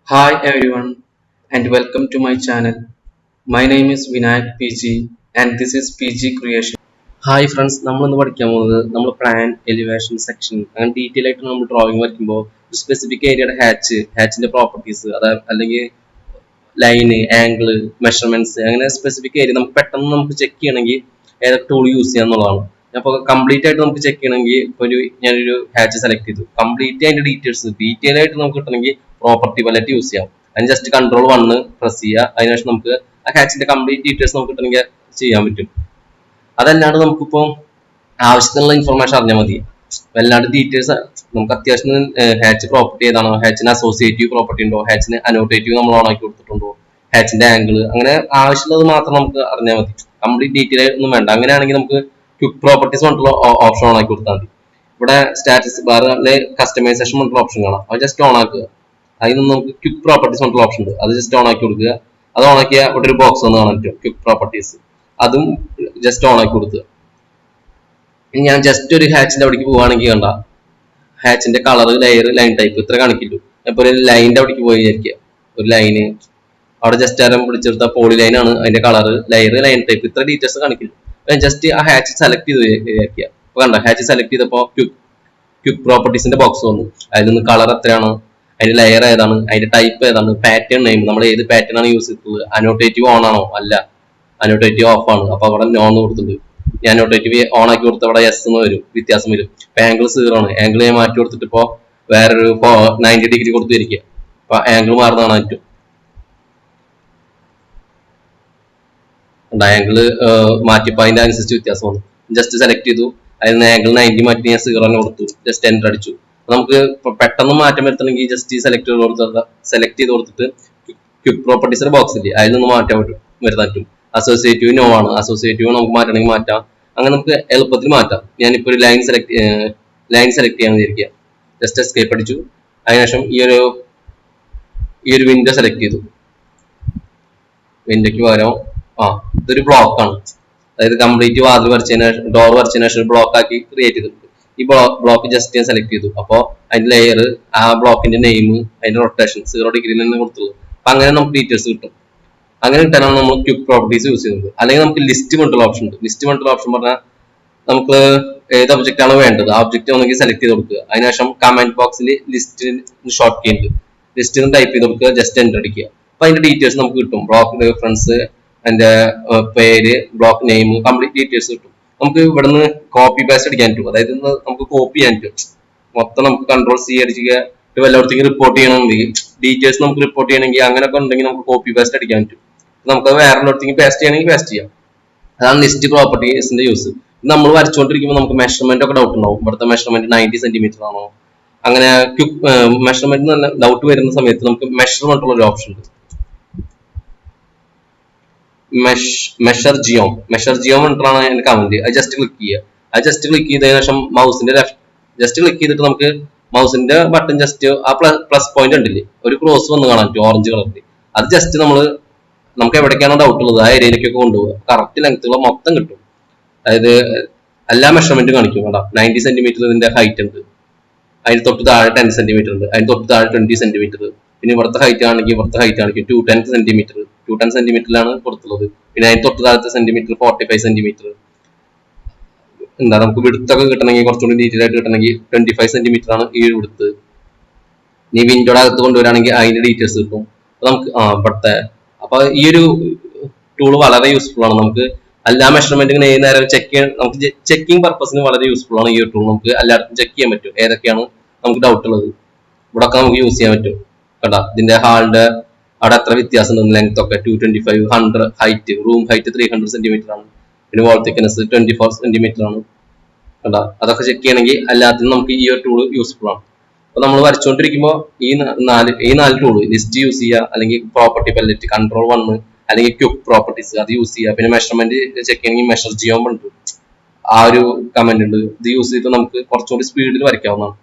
Hi everyone and welcome to my channel. My name is Vinayak PG and this is PG Creation. Hi friends, നമ്മളിന്ന് പഠിക്കാൻ പോകുന്നത് നമ്മൾ plan elevation section അങ്ങനെ detail ആയിട്ട് നമ്മൾ drawing വരയ്ക്കുമ്പോൾ സ്പെസിഫിക് ഏരിയയുടെ ഹാച്ചിന്റെ പ്രോപ്പർട്ടീസ് അല്ലെങ്കിൽ ലൈന് ആംഗിള് മെഷർമെന്റ്സ് അങ്ങനെ സ്പെസിഫിക് ഏരിയ നമുക്ക് പെട്ടെന്ന് നമുക്ക് ചെക്ക് ചെയ്യണമെങ്കിൽ ഏതൊക്കെ ടൂൾ യൂസ് ചെയ്യാന്നുള്ളതാണ്. അപ്പോൾ കംപ്ലീറ്റ് ആയിട്ട് നമുക്ക് ചെക്ക് ചെയ്യണമെങ്കിൽ ഞാനൊരു ഹാച്ച് സെലക്ട് ചെയ്തു. കംപ്ലീറ്റ് അതിന്റെ ഡീറ്റെയിൽ ആയിട്ട് നമുക്ക് കിട്ടണമെങ്കിൽ പ്രോപ്പർട്ടി പാലറ്റ് യൂസ് ചെയ്യാം. അതിന് ജസ്റ്റ് കൺട്രോൾ 1 പ്രസ് ചെയ്യുക. അതിനുശേഷം നമുക്ക് ആ ഹാച്ചിന്റെ കംപ്ലീറ്റ് ഡീറ്റെയിൽസ് നമുക്ക് കിട്ടണമെങ്കിൽ ചെയ്യാൻ പറ്റും. അതല്ലാണ്ട് നമുക്കിപ്പോൾ ആവശ്യത്തിനുള്ള ഇൻഫർമേഷൻ അറിഞ്ഞാൽ മതി. വല്ലാണ്ട് ഡീറ്റെയിൽസ് നമുക്ക് അത്യാവശ്യം ഹാച്ച് പ്രോപ്പർട്ടി ഏതാണോ, ഹാച്ചിന് അസോസിയേറ്റീവ് പ്രോപ്പർട്ടി ഉണ്ടോ, ഹാച്ചിന് അനോട്ടേറ്റീവ് നമ്മൾ ഓൺ ആക്കി കൊടുത്തിട്ടുണ്ടോ, ഹാച്ചിന്റെ ആംഗിൾ അങ്ങനെ ആവശ്യമുള്ളത് മാത്രം നമുക്ക് അറിഞ്ഞാൽ മതി. കംപ്ലീറ്റ് ഡീറ്റെയിൽ ഒന്നും വേണ്ട. അങ്ങനെയാണെങ്കിൽ നമുക്ക് ക്വിക്ക് പ്രോപ്പർട്ടീസ് പറഞ്ഞിട്ടുള്ള ഓപ്ഷൻ ഓൺ ആക്കി കൊടുത്താൽ മതി. ഇവിടെ സ്റ്റാറ്റസ് ബാർ കസ്റ്റമൈസേഷൻ പറഞ്ഞിട്ടുള്ള ഓപ്ഷൻ കാണാം. അത് ജസ്റ്റ് ഓൺ ആക്കുക. അതിൽ നിന്ന് നമുക്ക് ക്വിക്ക് പ്രോപ്പർട്ടീസ് പറഞ്ഞിട്ടുള്ള ഓപ്ഷൻ ഉണ്ട്. അത് ജസ്റ്റ് ഓൺ ആക്കി കൊടുക്കുക. അത് ഓൺ ആക്കിയാൽ ഇവിടെ ഒരു ബോക്സ് ഒന്ന് കാണാൻ പറ്റും, ക്വിക്ക് പ്രോപ്പർട്ടീസ്. അതും ജസ്റ്റ് ഓൺ ആക്കി കൊടുക്കുക. ഞാൻ ജസ്റ്റ് ഒരു ഹാച്ചിന്റെ അവിടേക്ക് പോവുകയാണെങ്കിൽ കണ്ട ഹാച്ചിന്റെ കളർ, ലെയർ, ലൈൻ ടൈപ്പ് ഇത്ര കാണിക്കില്ലു. അപ്പൊ ഒരു ലൈനിന്റെ അവിടേക്ക് പോയി വിചാരിക്കുക. ഒരു ലൈന് അവിടെ ജസ്റ്റ് ആരം പിടിച്ചെടുത്ത പോളി ലൈൻ ആണ്. അതിന്റെ കളർ, ലെയർ, ലൈൻ ടൈപ്പ് ഇത്ര ഡീറ്റെയിൽസ് കാണിക്കില്ല. ജസ്റ്റ് ആ ഹാച്ച് സെലക്ട് ചെയ്ത് വിചാരിക്കുക. അപ്പൊ കണ്ട ഹാച്ച് സെലക്ട് ചെയ്തപ്പോ ക്വിക്ക് പ്രോപ്പർട്ടീസിന്റെ ബോക്സ് വന്നു. അതിൽ നിന്ന് കളർ എത്രയാണ്, അതിന്റെ ലെയർ ഏതാണ്, അതിന്റെ ടൈപ്പ് ഏതാണ്, പാറ്റേൺ നെയിം, നമ്മൾ ഏത് പാറ്റേൺ ആണ് യൂസ് ചെയ്തത്, അനോട്ടേറ്റീവ് ഓൺ ആണോ അല്ല അനോട്ടേറ്റീവ് ഓഫ് ആണ്. അപ്പൊ അവിടെ നോൺ കൊടുത്തിട്ടുണ്ട്. ഞാൻ അനോട്ടേറ്റീവ് ഓൺ ആക്കി കൊടുത്ത അവിടെ എസ് എന്ന് വരും, വ്യത്യാസം വരും. ഇപ്പൊ ആംഗിൾ 0 ആണ്. ആംഗിൾ ഞാൻ മാറ്റി കൊടുത്തിട്ട് ഇപ്പോ വേറൊരു 90 ഡിഗ്രി കൊടുത്തിരിക്കുക. അപ്പൊ ആംഗിൾ മാറുന്നതാണ് പറ്റും. ആംഗിൾ മാറ്റിയപ്പോ അതിന്റെ അനുസരിച്ച് വ്യത്യാസം വന്നു. ജസ്റ്റ് സെലക്ട് ചെയ്തു. അതിൽ നിന്ന് ആംഗിൾ 90 മാറ്റി ഞാൻ 0 തന്നെ കൊടുത്തു. ജസ്റ്റ് എൻ്റർ അടിച്ചു. നമുക്ക് പെട്ടെന്ന് മാറ്റം വരുത്തണമെങ്കിൽ ജസ്റ്റ് സെലക്ട് ചെയ്ത് കൊടുത്തിട്ട് ക്വിക്ക് പ്രോപ്പർട്ടീസിന്റെ ബോക്സ് ഇല്ലേ, അതിൽ നിന്ന് മാറ്റാൻ വരുത്താൻ പറ്റും. അസോസിയേറ്റീവ് നോ ആണ്. അസോസിയേറ്റീവ് നമുക്ക് മാറ്റണമെങ്കിൽ മാറ്റാം. അങ്ങനെ നമുക്ക് എളുപ്പത്തിൽ മാറ്റാം. ഞാനിപ്പോ ഒരു ലൈൻ സെലക്ട് ചെയ്യാൻ വിചാരിക്കുക. ജസ്റ്റ് എസ്കേപ്പ് അടിച്ചു. അതിനുശേഷം ഈ ഒരു വിൻഡോ സെലക്ട് ചെയ്തു. വിൻഡോയ്ക്ക് പകരം ഇതൊരു ബ്ലോക്ക് ആണ്. അതായത് കംപ്ലീറ്റ് വാതിൽ വരച്ചതിന് ശേഷം, ഡോർ വരച്ചതിന് ശേഷം ബ്ലോക്ക് ആക്കി ക്രിയേറ്റ് ചെയ്തിട്ടുണ്ട്. ഈ ബ്ലോക്ക് ജസ്റ്റ് ഞാൻ സെലക്ട് ചെയ്തു. അപ്പോൾ അതിന്റെ ലെയർ, ആ ബ്ലോക്കിന്റെ നെയിം, അതിന്റെ റൊട്ടേഷൻ 0 ഡിഗ്രി തന്നെ കൊടുത്തുള്ളൂ. അപ്പൊ അങ്ങനെ നമുക്ക് ഡീറ്റെയിൽസ് കിട്ടും. അങ്ങനെ കിട്ടാനാണ് നമ്മൾ ക്വിക്ക് പ്രോപ്പർട്ടീസ് യൂസ് ചെയ്യുന്നത്. അല്ലെങ്കിൽ നമുക്ക് ലിസ്റ്റ് കൊണ്ടുള്ള ഓപ്ഷൻ ഉണ്ട്. ലിസ്റ്റ് കൊണ്ടുള്ള ഓപ്ഷൻ പറഞ്ഞാൽ നമുക്ക് ഏത് ഒബ്ജക്റ്റ് ആണ് വേണ്ടത് ആ ഒബ്ജക്റ്റ് ഒന്നെങ്കിൽ സെലക്ട് ചെയ്ത് കൊടുക്കുക. അതിനുശേഷം കമന്റ് ബോക്സിൽ ലിസ്റ്റ് ഷോർട്ട് കീ ഉണ്ട്. ലിസ്റ്റ് ടൈപ്പ് ചെയ്ത് കൊടുക്കുക. ജസ്റ്റ് എൻ്റർ അടിക്കുക. അപ്പൊ അതിന്റെ ഡീറ്റെയിൽസ് നമുക്ക് കിട്ടും. ബ്ലോക്ക് റെഫറൻസ്, അതിന്റെ പേര്, ബ്ലോക്ക് നെയിം, കംപ്ലീറ്റ് ഡീറ്റെയിൽസ് കിട്ടും. നമുക്ക് ഇവിടുന്ന് കോപ്പി പേസ്റ്റ് അടിക്കാൻ പറ്റും. അതായത് നമുക്ക് കോപ്പി ചെയ്യാൻ പറ്റും. മൊത്തം നമുക്ക് കൺട്രോൾ-C അടിക്കുക. വല്ലയിടത്തേക്ക് റിപ്പോർട്ട് ചെയ്യണമെങ്കിൽ, ഡീറ്റെയിൽസ് നമുക്ക് റിപ്പോർട്ട് ചെയ്യണമെങ്കിൽ, അങ്ങനെയൊക്കെ ഉണ്ടെങ്കിൽ നമുക്ക് കോപ്പി പേസ്റ്റ് അടിക്കാൻ പറ്റും. നമുക്ക് വേറെ ഉള്ളിടത്തേക്ക് പേസ്റ്റ് ചെയ്യണമെങ്കിൽ പേസ്റ്റ് ചെയ്യാം. അതാണ് ലിസ്റ്റ് പ്രോപ്പർട്ടീസിന്റെ യൂസ്. നമ്മൾ വരച്ചുകൊണ്ടിരിക്കുമ്പോൾ നമുക്ക് മെഷർമെന്റ് ഒക്കെ ഡൗട്ട് ഉണ്ടാവും. ഇവിടുത്തെ മെഷർമെന്റ് 90 സെന്റിമീറ്റർ ആണോ, അങ്ങനെ മെഷർമെന്റ് നല്ല ഡൗട്ട് വരുന്ന സമയത്ത് നമുക്ക് മെഷർമെന്റ് ഉള്ള ഒരു ഓപ്ഷൻ ഉണ്ട്. മെഷർ ജിയോം എന്നിട്ടാണ് അതിന്റെ കമന്റ്. അത് ജസ്റ്റ് ക്ലിക്ക് ചെയ്യുക. അത് ജസ്റ്റ് ക്ലിക്ക് ചെയ്തതിനു ശേഷം മൗസിന്റെ ജസ്റ്റ് ക്ലിക്ക് ചെയ്തിട്ട് നമുക്ക് മൗസിന്റെ ബട്ടൺ ജസ്റ്റ് ആ പ്ലസ് പോയിന്റ് ഉണ്ടില്ലേ, ഒരു ക്രോസ് വന്ന് കാണാൻ പറ്റും ഓറഞ്ച് കളറിൽ. അത് ജസ്റ്റ് നമുക്ക് എവിടേക്കാണോ ഡൗട്ട് ഉള്ളത് ആ ഏരിയയിലേക്കൊക്കെ കൊണ്ടുപോകുക. കറക്റ്റ് ലെങ്ത്തുള്ള മൊത്തം കിട്ടും. അതായത് എല്ലാ മെഷർമെന്റും കാണിക്കും. കേട്ടോ, 90 സെന്റിമീറ്റർ ഇതിന്റെ ഹൈറ്റ് ഉണ്ട്. അതിന് തൊട്ട് താഴെ 10 സെന്റിമീറ്റർ ഉണ്ട്. അതിന് തൊട്ട് താഴെ 20 സെന്റിമീറ്റർ. പിന്നെ ഇവിടുത്തെ ഹൈറ്റ് ആണെങ്കിൽ ഇവിടുത്തെ ഹൈറ്റ് കാണിക്കും 210 സെന്റിമീറ്റർ. 210 സെന്റിമീറ്ററിലാണ് കൊടുത്തുള്ളത്. പിന്നെ അതിന് തൊട്ട് താഴത്തെ സെന്റിമീറ്റർ 45 സെന്റിമീറ്റർ. എന്താ നമുക്ക് വിടുത്തൊക്കെ കിട്ടണമെങ്കിൽ, കുറച്ചുകൂടി ഡീറ്റെയിൽ ആയിട്ട് കിട്ടണമെങ്കിൽ 25 സെന്റിമീറ്റർ ആണ് ഈ വിടുത്ത്. നീ വിൻഡോയുടെ അകത്ത് കൊണ്ടുവരാണെങ്കിൽ അതിന്റെ ഡീറ്റെയിൽസ് കിട്ടും. അപ്പൊ നമുക്ക് ഇവിടുത്തെ അപ്പൊ ഈ ഒരു ടൂൾ വളരെ യൂസ്ഫുൾ ആണ്. നമുക്ക് എല്ലാ മെഷർമെന്റും ഏത് നേരം ചെക്ക് ചെയ്യാൻ, നമുക്ക് ചെക്കിംഗ് പർപ്പസിന് വളരെ യൂസ്ഫുൾ ആണ് ഈ ഒരു ടൂൾ. നമുക്ക് എല്ലായിടത്തും ചെക്ക് ചെയ്യാൻ പറ്റും ഏതൊക്കെയാണ് നമുക്ക് ഡൗട്ട് ഉള്ളത്. ഇവിടെ ഒക്കെ നമുക്ക് യൂസ് ചെയ്യാൻ പറ്റും. കേട്ടാ, ഇതിന്റെ ഹാളിന്റെ അവിടെ എത്ര വ്യത്യാസം ഉണ്ട്, ലെങ്ത് ഒക്കെ 225, 100, ഹൈറ്റ്, റൂം ഹൈറ്റ് 300 സെന്റിമീറ്റർ ആണ്. പിന്നെ വാൾ തിക്നെസ് 24 സെന്റിമീറ്റർ ആണ്. കേട്ടാ, അതൊക്കെ ചെക്ക് ചെയ്യണമെങ്കിൽ എല്ലാത്തിനും നമുക്ക് ഈ ഒരു ടൂൾ യൂസ്ഫുൾ ആണ്. അപ്പൊ നമ്മൾ വരച്ചുകൊണ്ടിരിക്കുമ്പോൾ ഈ നാല് ടൂൾ ലിസ്റ്റ് യൂസ് ചെയ്യുക, അല്ലെങ്കിൽ പ്രോപ്പർട്ടി പാലറ്റ്, കൺട്രോൾ-1, അല്ലെങ്കിൽ ക്വിക്ക് പ്രോപ്പർട്ടീസ് അത് യൂസ് ചെയ്യുക. പിന്നെ മെഷർമെന്റ് ചെക്ക് ചെയ്യണമെങ്കിൽ മെഷർ ജിയോം ഉണ്ട്, ആ ഒരു കമന്റ് ഉണ്ട്. ഇത് യൂസ് ചെയ്ത് നമുക്ക് കുറച്ചുകൂടി സ്പീഡിൽ വരയ്ക്കാവുന്നതാണ്.